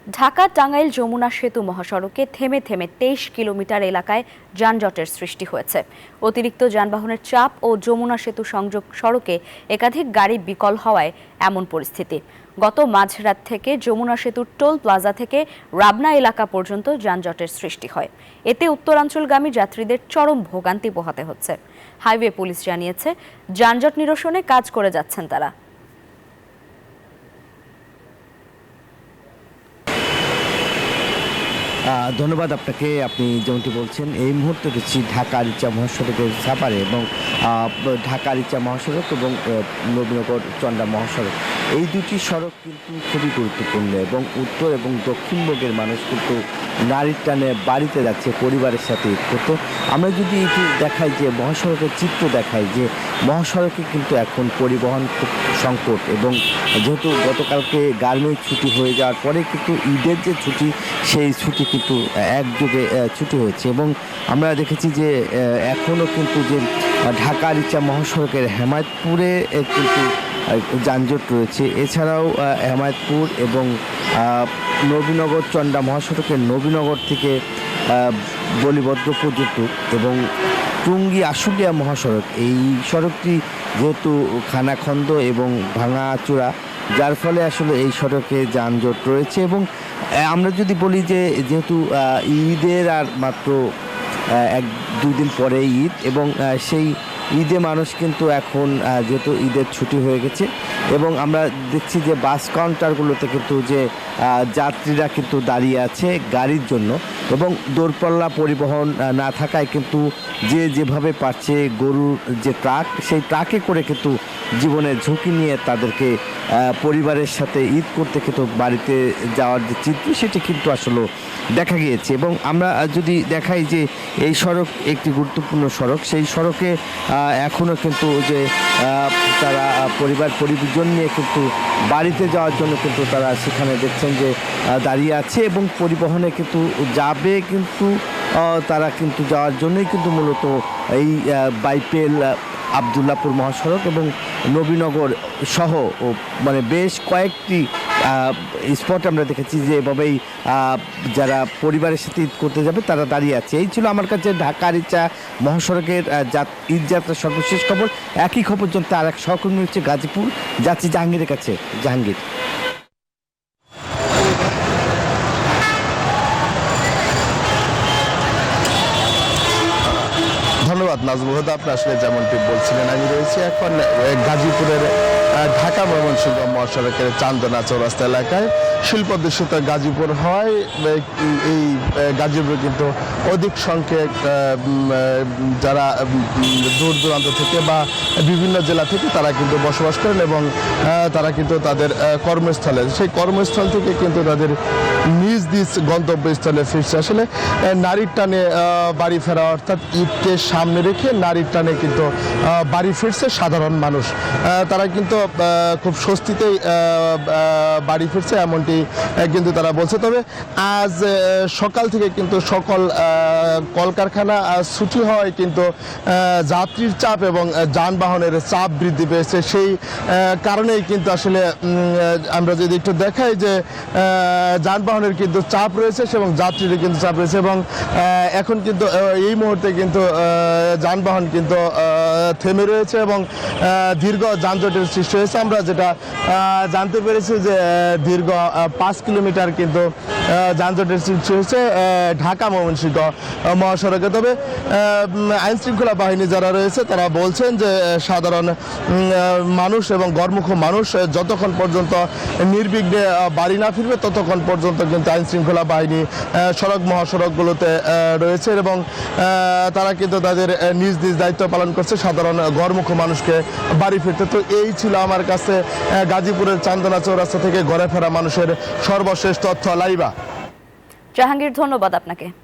ঢাকা-টাঙ্গাইল যমুনা সেতু মহাসড়কে থেমে থেমে ২৩ কিলোমিটার এলাকায় যানজটের সৃষ্টি হয়েছে। অতিরিক্ত যানবাহনের চাপ ও যমুনা সেতু সংযোগ সড়কে একাধিক গাড়ি বিকল হওয়ায় এমন পরিস্থিতি। গত মাঝরাত থেকে যমুনা সেতুর টোল প্লাজা থেকে রাবনা এলাকা পর্যন্ত যানজটের সৃষ্টি হয়। এতে উত্তরাঞ্চলগামী যাত্রীদের চরম ভোগান্তি পোহাতে হচ্ছে। হাইওয়ে পুলিশ জানিয়েছে, যানজট নিরসনে কাজ করে যাচ্ছেন তারা। ধন্যবাদ আপনাকে। আপনি যেমনটি বলছেন, এই মুহূর্তে রয়েছি ঢাকা আরিচা মহাসড়কের সাপারে এবং ঢাকা আরিচা মহাসড়ক এবং নবীনগর চন্ডা মহাসড়ক, এই দুটি সড়ক কিন্তু খুবই গুরুত্বপূর্ণ এবং উত্তর এবং দক্ষিণবঙ্গের মানুষ কিন্তু নারীর টানে বাড়িতে যাচ্ছে পরিবারের সাথে ঈদ করতে। আমরা যদি একটু দেখাই যে মহাসড়কের চিত্র দেখাই যে মহাসড়কে কিন্তু এখন পরিবহন খুব সংকট এবং যেহেতু গতকালকে গার্মেন্টস ছুটি হয়ে যাওয়ার পরে কিন্তু ঈদের যে ছুটি, সেই ছুটি কিন্তু একযোগে ছুটি হয়েছে এবং আমরা দেখেছি যে এখনও কিন্তু যে ঢাকা আরিচা মহাসড়কের হেমায়েতপুরে কিন্তু যানজট রয়েছে। এছাড়াও হেমায়েতপুর এবং নবীনগর চন্ডা মহাসড়কের নবীনগর থেকে বলিভদ্র পর্যন্ত এবং টুঙ্গি আশুলিয়া মহাসড়ক, এই সড়কটি যেহেতু খানাখন্দ এবং ভাঙাচোরা, যার ফলে আসলে এই সড়কে যানজট রয়েছে। এবং আমরা যদি বলি যে যেহেতু ঈদের আর মাত্র 1-2 দিন পরে ঈদ এবং সেই ঈদে মানুষ কিন্তু এখন যেহেতু ঈদের ছুটি হয়ে গেছে এবং আমরা দেখছি যে বাস কাউন্টারগুলোতে কিন্তু যে যাত্রীরা কিন্তু দাঁড়িয়ে আছে গাড়ির জন্য এবং দূরপাল্লা পরিবহন না থাকায় কিন্তু যে যেভাবে পারছে গরুর যে ট্রাক, সেই ট্রাকে করে কিন্তু জীবনের ঝুঁকি নিয়ে তাদেরকে পরিবারের সাথে ঈদ করতে কিন্তু বাড়িতে যাওয়ার যে চিত্র, সেটি কিন্তু আসলে দেখা গিয়েছে। এবং আমরা যদি দেখাই যে এই সড়ক একটি গুরুত্বপূর্ণ সড়ক, সেই সড়কে এখনও কিন্তু যে তারা পরিজন নিয়ে কিন্তু বাড়িতে যাওয়ার জন্য কিন্তু তারা সেখানে দেখছেন যে দাঁড়িয়ে আছে এবং পরিবহনে কিন্তু যাবে, কিন্তু তারা কিন্তু যাওয়ার জন্যই কিন্তু মূলত এই বাইপেল আবদুল্লাপুর মহাসড়ক এবং নবীনগর সহ মানে বেশ কয়েকটি স্পট আমরা দেখেছি যে এভাবেই যারা পরিবারের সাথে ঈদ করতে যাবে তারা দাঁড়িয়ে আছে। এই ছিল আমার কাছে ঢাকা আরিচা মহাসড়কের ঈদ যাত্রার সর্বশেষ খবর। একই খবর জানতে আর এক সহকর্মী হচ্ছে গাজীপুর, যাচ্ছি জাহাঙ্গীরের কাছে। জাহাঙ্গীর। ধন্যবাদ নাজমুল হুদা। আপনি আসলে যেমনটি বলছিলেন, আমি রয়েছি এখন গাজীপুরের ঢাকা ময়মনসিংহ মহাসড়কের চান্দনা চৌরাস্তা এলাকায়। শিল্প দূষিত গাজীপুর হয়, এই গাজীপুরে কিন্তু অধিক সংখ্যক যারা দূর দূরান্ত থেকে বা বিভিন্ন জেলা থেকে তারা কিন্তু বসবাস করেন এবং তারা কিন্তু তাদের কর্মস্থলে, সেই কর্মস্থল থেকে কিন্তু তাদের নিজ নিজ গন্তব্যস্থলে ফিরছে। আসলে নারীর টানে বাড়ি ফেরা, অর্থাৎ ঈদকে সামনে রেখে নারীর টানে কিন্তু বাড়ি ফিরছে সাধারণ মানুষ। তারা কিন্তু খুব স্বস্তিতেই বাড়ি ফিরছে এমনটি কিন্তু তারা বলছে। তবে আজ সকাল থেকে কিন্তু সকল কলকারখানা ছুটি হওয়ায় কিন্তু যাত্রীর চাপ এবং যানবাহনের চাপ বৃদ্ধি পেয়েছে। সেই কারণেই কিন্তু আসলে আমরা যদি একটু দেখাই যে যানবাহনের কিন্তু চাপ রয়েছে এবং যাত্রীদের কিন্তু চাপ রয়েছে এবং এখন কিন্তু এই মুহূর্তে কিন্তু যানবাহন কিন্তু থেমে রয়েছে এবং দীর্ঘ যানজটের সৃষ্টি হয়েছে। আমরা যেটা জানতে পেরেছি যে দীর্ঘ 5 কিলোমিটার কিন্তু যানজটের সৃষ্টি হয়েছে ঢাকা ময়মনসিংহ মহাসড়কে। তবে আইন শৃঙ্খলা বাহিনী যারা রয়েছে তারা বলছেন যে সাধারণ মানুষ এবং গরমুখ মানুষ যতক্ষণ পর্যন্ত নির্বিঘ্নে বাড়ি না ফিরবে ততক্ষণ পর্যন্ত কিন্তু আইন শৃঙ্খলা বাহিনী সড়ক মহাসড়কগুলোতে রয়েছে এবং তারা কিন্তু তাদের নিজ নিজ দায়িত্ব পালন করছে সাধারণ গরমুখ মানুষকে বাড়ি ফিরতে। তো এই ছিল আমার কাছে গাজীপুরের চান্দনা চৌরাস্তা থেকে ঘরে ফেরা মানুষের সর্বশেষ তথ্য। লাইবা। জাহাঙ্গীর, ধন্যবাদ আপনাকে।